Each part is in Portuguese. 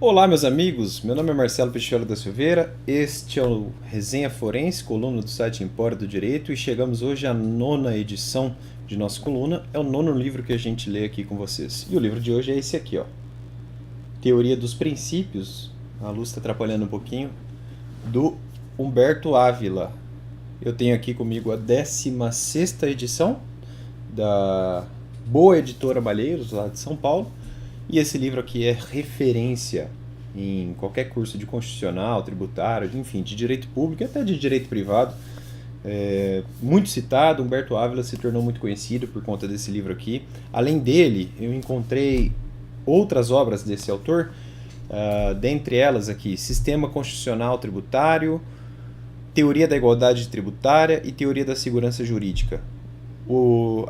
Olá, meus amigos. Meu nome é Marcelo Peixoto da Silveira. Este é o Resenha Forense, coluna do site Empório do Direito, e chegamos hoje à nona edição de nossa coluna. É o nono livro que a gente lê aqui com vocês. E o livro de hoje é esse aqui, ó. Teoria dos Princípios. A luz está atrapalhando um pouquinho. Do Humberto Ávila. Eu tenho aqui comigo a 16ª edição da boa editora Malheiros, lá de São Paulo. E esse livro aqui é referência em qualquer curso de constitucional, tributário, enfim, de direito público e até de direito privado. Muito citado, Humberto Ávila se tornou muito conhecido por conta desse livro aqui. Além dele, eu encontrei outras obras desse autor, dentre elas aqui, Sistema Constitucional Tributário, Teoria da Igualdade Tributária e Teoria da Segurança Jurídica.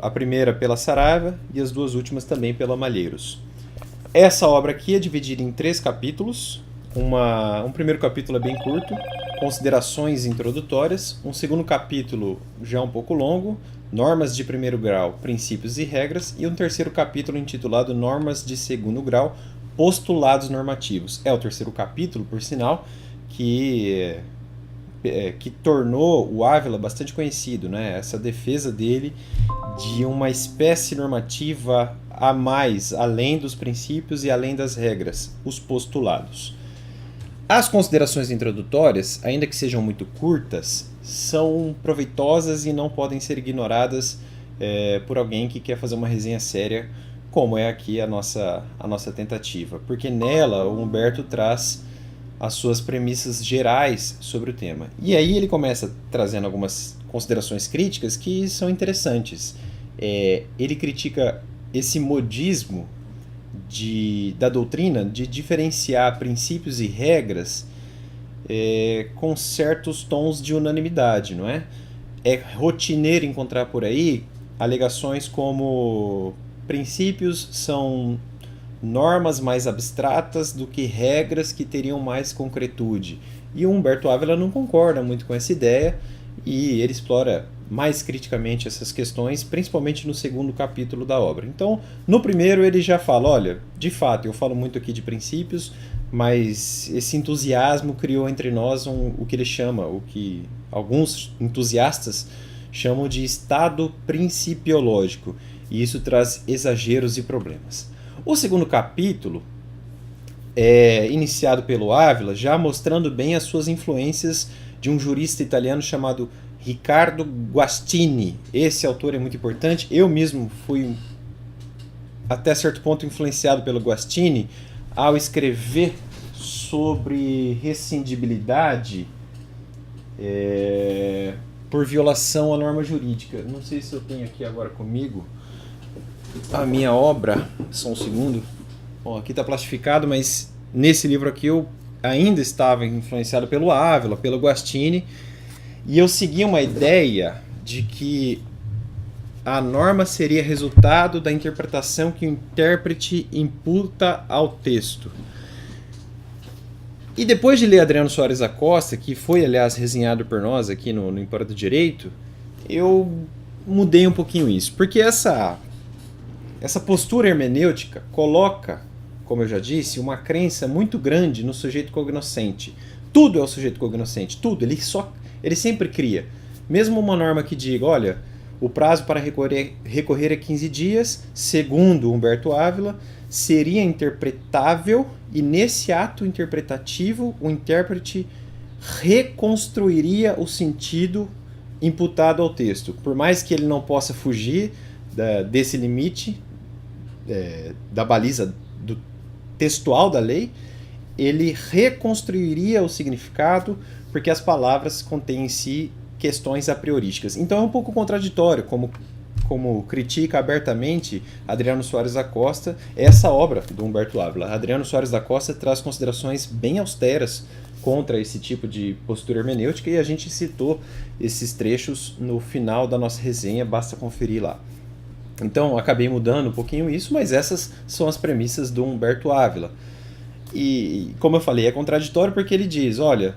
A primeira pela Saraiva e as duas últimas também pela Malheiros. Essa obra aqui é dividida em 3 capítulos. Um primeiro capítulo é bem curto, considerações introdutórias. Um segundo capítulo já um pouco longo, normas de primeiro grau, princípios e regras. E um terceiro capítulo intitulado Normas de segundo grau, postulados normativos. É o terceiro capítulo, por sinal, que tornou o Ávila bastante conhecido, né? Essa defesa dele de uma espécie normativa a mais, além dos princípios e além das regras, os postulados. As considerações introdutórias, ainda que sejam muito curtas, são proveitosas e não podem ser ignoradas por alguém que quer fazer uma resenha séria, como é aqui a nossa tentativa, porque nela o Humberto traz as suas premissas gerais sobre o tema. E aí ele começa trazendo algumas considerações críticas que são interessantes. Ele critica esse modismo da doutrina de diferenciar princípios e regras com certos tons de unanimidade, não é? É rotineiro encontrar por aí alegações como princípios são normas mais abstratas do que regras que teriam mais concretude. E o Humberto Ávila não concorda muito com essa ideia e ele explora mais criticamente essas questões, principalmente no segundo capítulo da obra. Então, no primeiro ele já fala, olha, de fato, eu falo muito aqui de princípios, mas esse entusiasmo criou entre nós o que ele chama, o que alguns entusiastas chamam de estado principiológico, e isso traz exageros e problemas. O segundo capítulo é iniciado pelo Ávila, já mostrando bem as suas influências de um jurista italiano chamado Riccardo Guastini. Esse autor é muito importante. Eu mesmo fui até certo ponto influenciado pelo Guastini ao escrever sobre rescindibilidade por violação à norma jurídica. Não sei se eu tenho aqui agora comigo a minha obra, só um segundo. Bom, aqui está plastificado, mas nesse livro aqui eu ainda estava influenciado pelo Ávila, pelo Guastini, e eu segui uma ideia de que a norma seria resultado da interpretação que o intérprete imputa ao texto. E depois de ler Adriano Soares da Costa, que foi, aliás, resenhado por nós aqui no Empório do Direito, eu mudei um pouquinho isso, porque essa postura hermenêutica coloca, como eu já disse, uma crença muito grande no sujeito cognoscente. Tudo é o sujeito cognoscente, tudo. Ele sempre cria. Mesmo uma norma que diga, olha, o prazo para recorrer é 15 dias, segundo Humberto Ávila, seria interpretável e nesse ato interpretativo o intérprete reconstruiria o sentido imputado ao texto. Por mais que ele não possa fugir desse limite, da baliza do textual da lei, ele reconstruiria o significado porque as palavras contêm em si questões a priorísticas. Então é um pouco contraditório, como critica abertamente Adriano Soares da Costa essa obra do Humberto Ávila. Adriano Soares da Costa traz considerações bem austeras contra esse tipo de postura hermenêutica e a gente citou esses trechos no final da nossa resenha, basta conferir lá. Então acabei mudando um pouquinho isso, mas essas são as premissas do Humberto Ávila. E como eu falei, é contraditório porque ele diz, olha,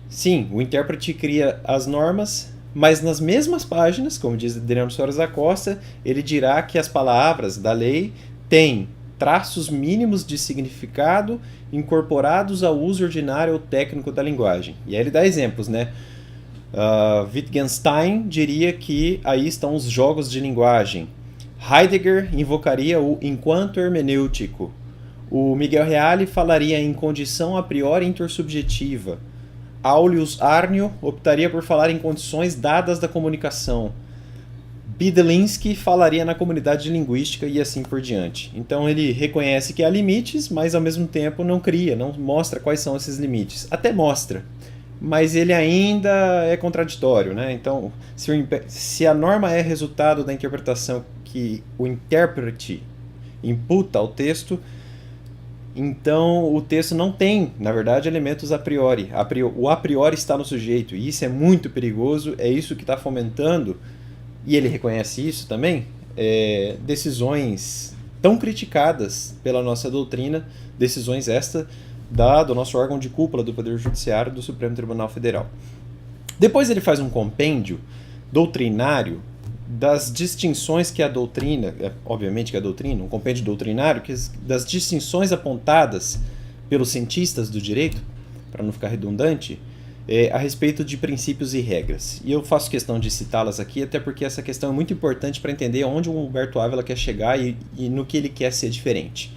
sim, o intérprete cria as normas, mas nas mesmas páginas, como diz Adriano Soares da Costa, ele dirá que as palavras da lei têm traços mínimos de significado incorporados ao uso ordinário ou técnico da linguagem. E aí ele dá exemplos, né? Wittgenstein diria que aí estão os jogos de linguagem. Heidegger invocaria o enquanto hermenêutico. O Miguel Reale falaria em condição a priori intersubjetiva. Aulius Arnio optaria por falar em condições dadas da comunicação. Bidelinsky falaria na comunidade de linguística e assim por diante. Então ele reconhece que há limites, mas ao mesmo tempo não cria, não mostra quais são esses limites. Até mostra, mas ele ainda é contraditório, né? Então, se a norma é resultado da interpretação que o intérprete imputa ao texto, então o texto não tem, na verdade, elementos a priori. O a priori está no sujeito, e isso é muito perigoso, é isso que está fomentando, e ele reconhece isso também, decisões tão criticadas pela nossa doutrina, decisões esta do nosso órgão de cúpula do Poder Judiciário do Supremo Tribunal Federal. Depois ele faz um compêndio doutrinário das distinções que a doutrina, obviamente que a doutrina, um compêndio doutrinário, das distinções apontadas pelos cientistas do direito, para não ficar redundante, a respeito de princípios e regras. E eu faço questão de citá-las aqui, até porque essa questão é muito importante para entender onde o Humberto Ávila quer chegar e no que ele quer ser diferente.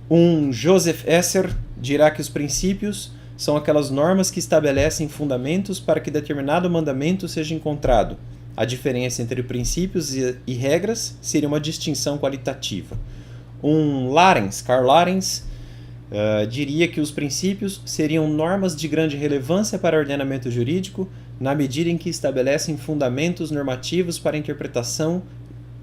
Um Joseph Esser dirá que os princípios são aquelas normas que estabelecem fundamentos para que determinado mandamento seja encontrado. A diferença entre princípios e regras seria uma distinção qualitativa. Karl Larens, diria que os princípios seriam normas de grande relevância para o ordenamento jurídico, na medida em que estabelecem fundamentos normativos para a interpretação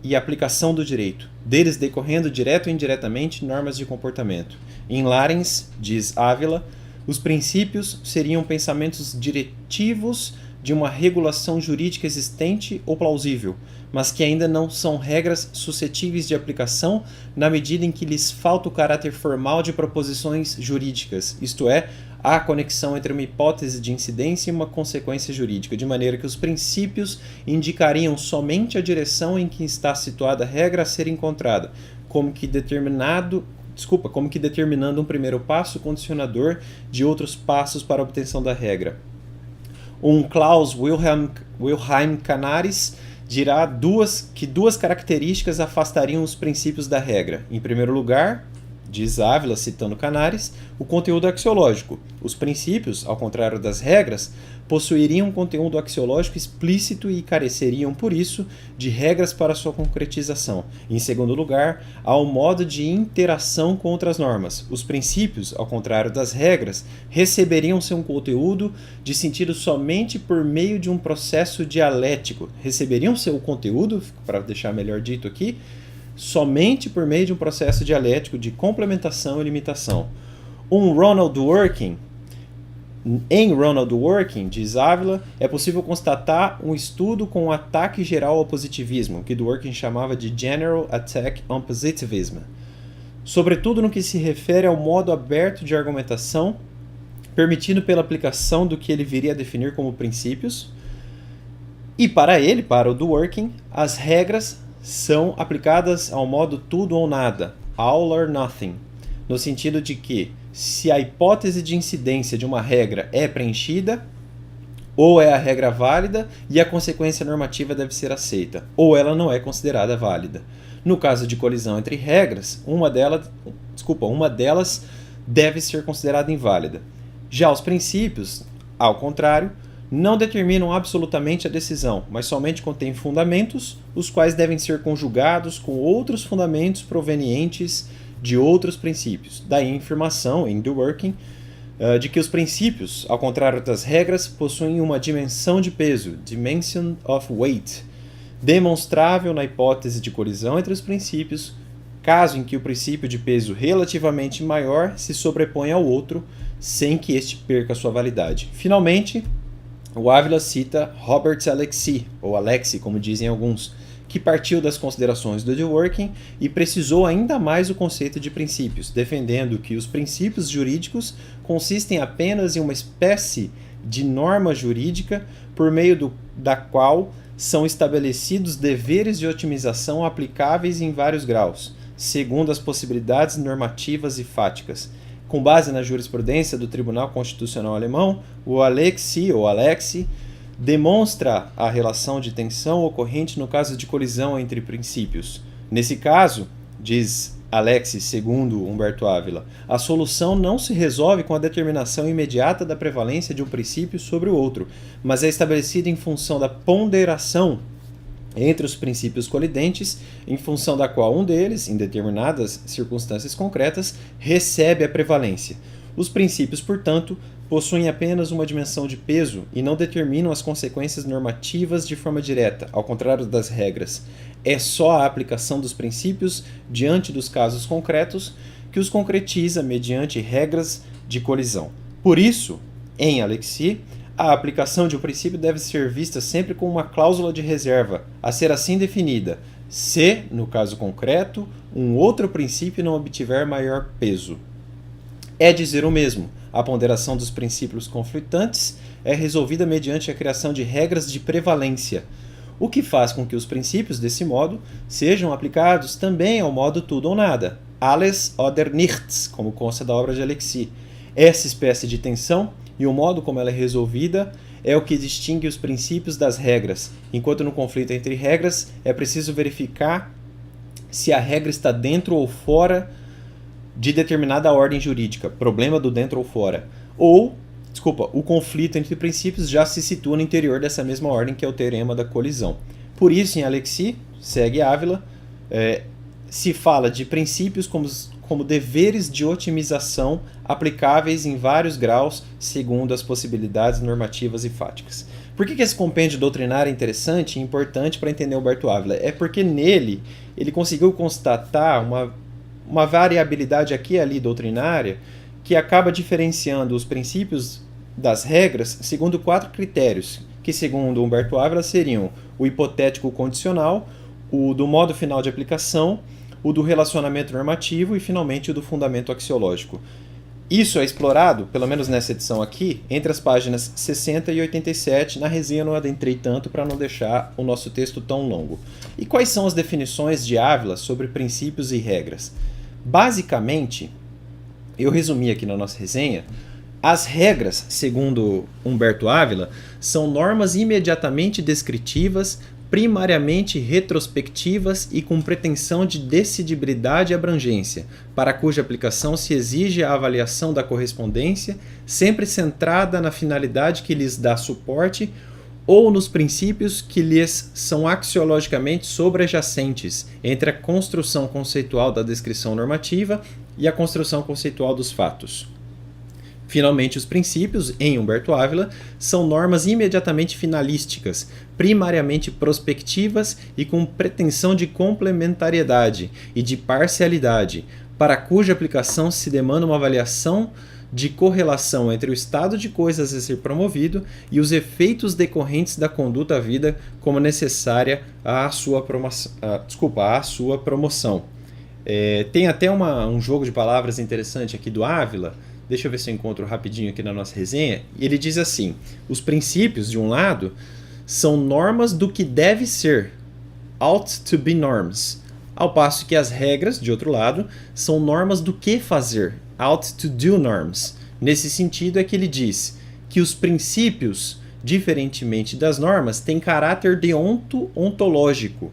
e aplicação do direito, deles decorrendo direto ou indiretamente normas de comportamento. Em Larens, diz Ávila, os princípios seriam pensamentos diretivos de uma regulação jurídica existente ou plausível, mas que ainda não são regras suscetíveis de aplicação na medida em que lhes falta o caráter formal de proposições jurídicas, isto é, há conexão entre uma hipótese de incidência e uma consequência jurídica, de maneira que os princípios indicariam somente a direção em que está situada a regra a ser encontrada, como que determinando um primeiro passo condicionador de outros passos para a obtenção da regra. Klaus Wilhelm Canaris dirá que duas características afastariam os princípios da regra. Em primeiro lugar, diz Ávila, citando Canaris, o conteúdo axiológico. Os princípios, ao contrário das regras, possuiriam um conteúdo axiológico explícito e careceriam, por isso, de regras para sua concretização. Em segundo lugar, há um modo de interação com outras normas. Os princípios, ao contrário das regras, receberiam seu conteúdo de sentido somente por meio de um processo dialético. Receberiam seu conteúdo, para deixar melhor dito aqui, somente por meio de um processo dialético de complementação e limitação. Em Ronald Dworkin, diz Ávila, é possível constatar um estudo com um ataque geral ao positivismo, que Dworkin chamava de General Attack on Positivism, sobretudo no que se refere ao modo aberto de argumentação, permitido pela aplicação do que ele viria a definir como princípios, e para o Dworkin, as regras são aplicadas ao modo tudo ou nada, all or nothing, no sentido de que, se a hipótese de incidência de uma regra é preenchida, ou é a regra válida e a consequência normativa deve ser aceita, ou ela não é considerada válida. No caso de colisão entre regras, uma delas deve ser considerada inválida. Já os princípios, ao contrário, não determinam absolutamente a decisão, mas somente contêm fundamentos, os quais devem ser conjugados com outros fundamentos provenientes de outros princípios. Daí a afirmação, em Dworkin, de que os princípios, ao contrário das regras, possuem uma dimensão de peso, dimension of weight, demonstrável na hipótese de colisão entre os princípios, caso em que o princípio de peso relativamente maior se sobreponha ao outro, sem que este perca sua validade. Finalmente, o Ávila cita Robert Alexy, ou Alexy, como dizem alguns, que partiu das considerações do Dworkin e precisou ainda mais o conceito de princípios, defendendo que os princípios jurídicos consistem apenas em uma espécie de norma jurídica por meio da qual são estabelecidos deveres de otimização aplicáveis em vários graus, segundo as possibilidades normativas e fáticas. Com base na jurisprudência do Tribunal Constitucional Alemão, o Alexi demonstra a relação de tensão ocorrente no caso de colisão entre princípios. Nesse caso, diz Alexi, segundo Humberto Ávila, a solução não se resolve com a determinação imediata da prevalência de um princípio sobre o outro, mas é estabelecida em função da ponderação entre os princípios colidentes, em função da qual um deles, em determinadas circunstâncias concretas, recebe a prevalência. Os princípios, portanto, possuem apenas uma dimensão de peso e não determinam as consequências normativas de forma direta, ao contrário das regras. É só a aplicação dos princípios diante dos casos concretos que os concretiza mediante regras de colisão. Por isso, em Alexi, a aplicação de um princípio deve ser vista sempre com uma cláusula de reserva, a ser assim definida, se, no caso concreto, um outro princípio não obtiver maior peso. É dizer o mesmo, a ponderação dos princípios conflitantes é resolvida mediante a criação de regras de prevalência, o que faz com que os princípios, desse modo, sejam aplicados também ao modo tudo ou nada, alles oder nichts, como consta da obra de Alexi. Essa espécie de tensão e o modo como ela é resolvida é o que distingue os princípios das regras, enquanto no conflito entre regras é preciso verificar se a regra está dentro ou fora de determinada ordem jurídica, problema do dentro ou fora, o conflito entre princípios já se situa no interior dessa mesma ordem, que é o teorema da colisão. Por isso, em Alexi, segue Ávila, se fala de princípios como deveres de otimização aplicáveis em vários graus segundo as possibilidades normativas e fáticas. Por que esse compêndio doutrinário é interessante e importante para entender Humberto Ávila? É porque nele ele conseguiu constatar uma variabilidade aqui e ali doutrinária que acaba diferenciando os princípios das regras segundo 4 critérios, que segundo Humberto Ávila seriam o hipotético condicional, o do modo final de aplicação, o do relacionamento normativo e, finalmente, o do fundamento axiológico. Isso é explorado, pelo menos nessa edição aqui, entre as páginas 60 e 87. Na resenha não adentrei tanto para não deixar o nosso texto tão longo. E quais são as definições de Ávila sobre princípios e regras? Basicamente, eu resumi aqui na nossa resenha, as regras, segundo Humberto Ávila, são normas imediatamente descritivas, primariamente retrospectivas e com pretensão de decidibilidade e abrangência, para cuja aplicação se exige a avaliação da correspondência, sempre centrada na finalidade que lhes dá suporte ou nos princípios que lhes são axiologicamente sobrejacentes entre a construção conceitual da descrição normativa e a construção conceitual dos fatos. Finalmente, os princípios, em Humberto Ávila, são normas imediatamente finalísticas, primariamente prospectivas e com pretensão de complementariedade e de parcialidade, para cuja aplicação se demanda uma avaliação de correlação entre o estado de coisas a ser promovido e os efeitos decorrentes da conduta à vida como necessária à sua promoção. Tem até um jogo de palavras interessante aqui do Ávila. Deixa eu ver se eu encontro rapidinho aqui na nossa resenha. Ele diz assim: os princípios, de um lado, são normas do que deve ser, ought to be norms, ao passo que as regras, de outro lado, são normas do que fazer, ought to do norms. Nesse sentido é que ele diz que os princípios, diferentemente das normas, têm caráter deonto-teleológico.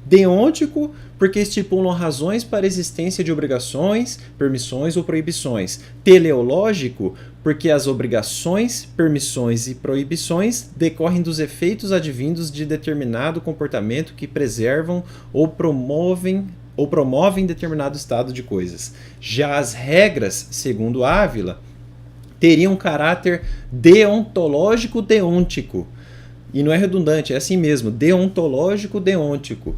Deôntico porque estipulam razões para a existência de obrigações, permissões ou proibições. Teleológico porque as obrigações, permissões e proibições decorrem dos efeitos advindos de determinado comportamento que preservam ou promovem determinado estado de coisas. Já as regras, segundo Ávila, teriam um caráter deontológico-deôntico. E não é redundante, é assim mesmo, deontológico-deôntico.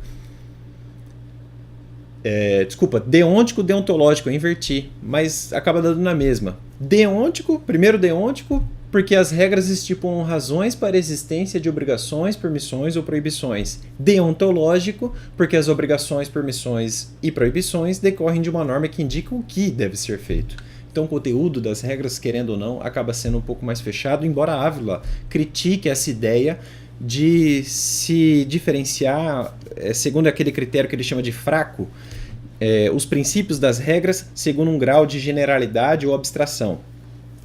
Deôntico-deontológico, eu inverti, mas acaba dando na mesma. Primeiro deôntico, porque as regras estipulam razões para a existência de obrigações, permissões ou proibições. Deontológico, porque as obrigações, permissões e proibições decorrem de uma norma que indica o que deve ser feito. Então o conteúdo das regras, querendo ou não, acaba sendo um pouco mais fechado, embora Ávila critique essa ideia de se diferenciar, segundo aquele critério que ele chama de fraco, os princípios das regras segundo um grau de generalidade ou abstração.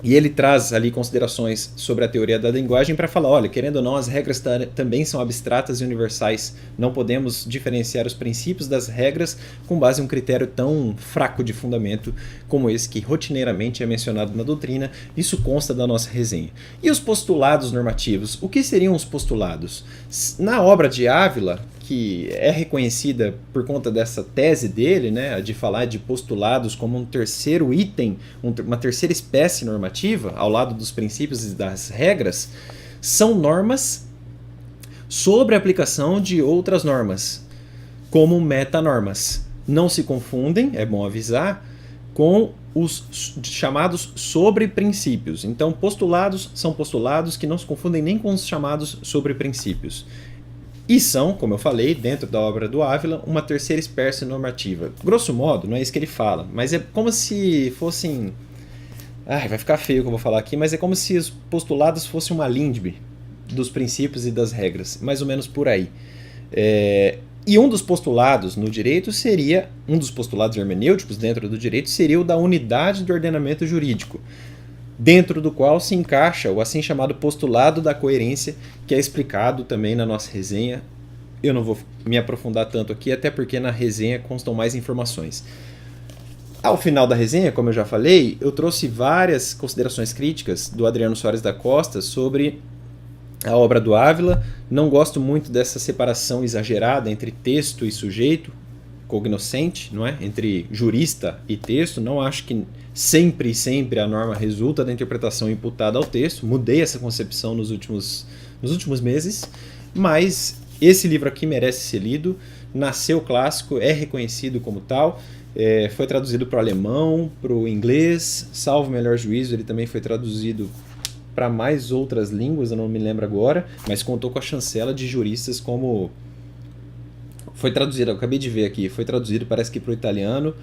E ele traz ali considerações sobre a teoria da linguagem para falar, olha, querendo ou não, as regras também são abstratas e universais. Não podemos diferenciar os princípios das regras com base em um critério tão fraco de fundamento como esse que rotineiramente é mencionado na doutrina. Isso consta da nossa resenha. E os postulados normativos? O que seriam os postulados? Na obra de Ávila, que é reconhecida por conta dessa tese dele, né, de falar de postulados como um terceiro item, uma terceira espécie normativa, ao lado dos princípios e das regras, são normas sobre a aplicação de outras normas, como metanormas. Não se confundem, é bom avisar, com os chamados sobreprincípios. Então, postulados são postulados que não se confundem nem com os chamados sobreprincípios. E são, como eu falei, dentro da obra do Ávila, uma terceira espécie normativa. Grosso modo, não é isso que ele fala, mas é como se fossem... vai ficar feio o que eu vou falar aqui, mas é como se os postulados fossem uma língbe dos princípios e das regras, mais ou menos por aí. E um dos postulados no direito seria, um dos postulados hermenêuticos dentro do direito seria o da unidade do ordenamento jurídico, dentro do qual se encaixa o assim chamado postulado da coerência, que é explicado também na nossa resenha. Eu não vou me aprofundar tanto aqui, até porque na resenha constam mais informações. Ao final da resenha, como eu já falei, eu trouxe várias considerações críticas do Adriano Soares da Costa sobre a obra do Ávila. Não gosto muito dessa separação exagerada entre texto e sujeito, cognoscente, não é? Entre jurista e texto. Não acho que sempre a norma resulta da interpretação imputada ao texto. Mudei essa concepção nos últimos meses, mas esse livro aqui merece ser lido. Nasceu clássico, é reconhecido como tal, foi traduzido para o alemão, para o inglês, salvo o melhor juízo, ele também foi traduzido para mais outras línguas, eu não me lembro agora, mas contou com a chancela de juristas como... Foi traduzido, eu acabei de ver aqui, foi traduzido parece que para o italiano,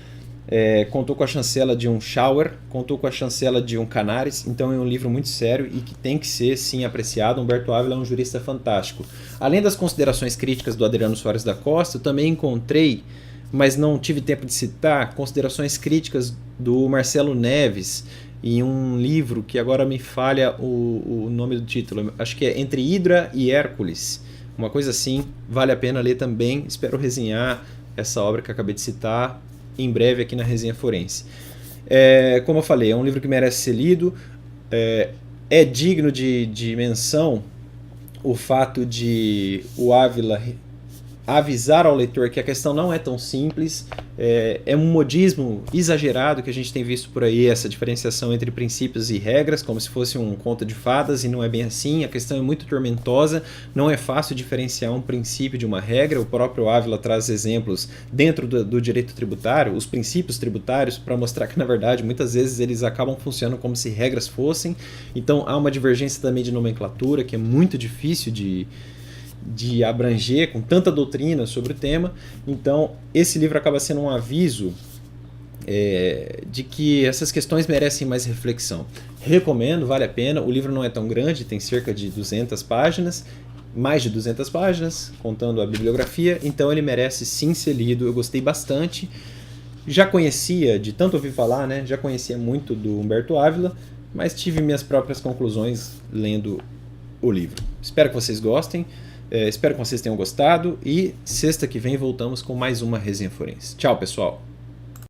contou com a chancela de um Schauer, contou com a chancela de um Canaris, então é um livro muito sério e que tem que ser sim apreciado. Humberto Ávila é um jurista fantástico. Além das considerações críticas do Adriano Soares da Costa, eu também encontrei, mas não tive tempo de citar, considerações críticas do Marcelo Neves em um livro que agora me falha o nome do título, acho que é Entre Hidra e Hércules, uma coisa assim. Vale a pena ler também. Espero resenhar essa obra que acabei de citar em breve aqui na Resenha Forense. Como eu falei, é um livro que merece ser lido. É digno de menção o fato de o Ávila avisar ao leitor que a questão não é tão simples, é um modismo exagerado que a gente tem visto por aí, essa diferenciação entre princípios e regras, como se fosse um conto de fadas, e não é bem assim. A questão é muito tormentosa, não é fácil diferenciar um princípio de uma regra. O próprio Ávila traz exemplos dentro do direito tributário, os princípios tributários, para mostrar que, na verdade, muitas vezes eles acabam funcionando como se regras fossem. Então há uma divergência também de nomenclatura que é muito difícil de abranger com tanta doutrina sobre o tema. Então esse livro acaba sendo um aviso de que essas questões merecem mais reflexão. Recomendo, vale a pena. O livro não é tão grande, tem cerca de 200 páginas, mais de 200 páginas, contando a bibliografia, então ele merece sim ser lido. Eu gostei bastante, já conhecia, de tanto ouvir falar, né? Já conhecia muito do Humberto Ávila, mas tive minhas próprias conclusões lendo o livro. Espero que vocês gostem. Espero que vocês tenham gostado e sexta que vem voltamos com mais uma Resenha Forense. Tchau, pessoal!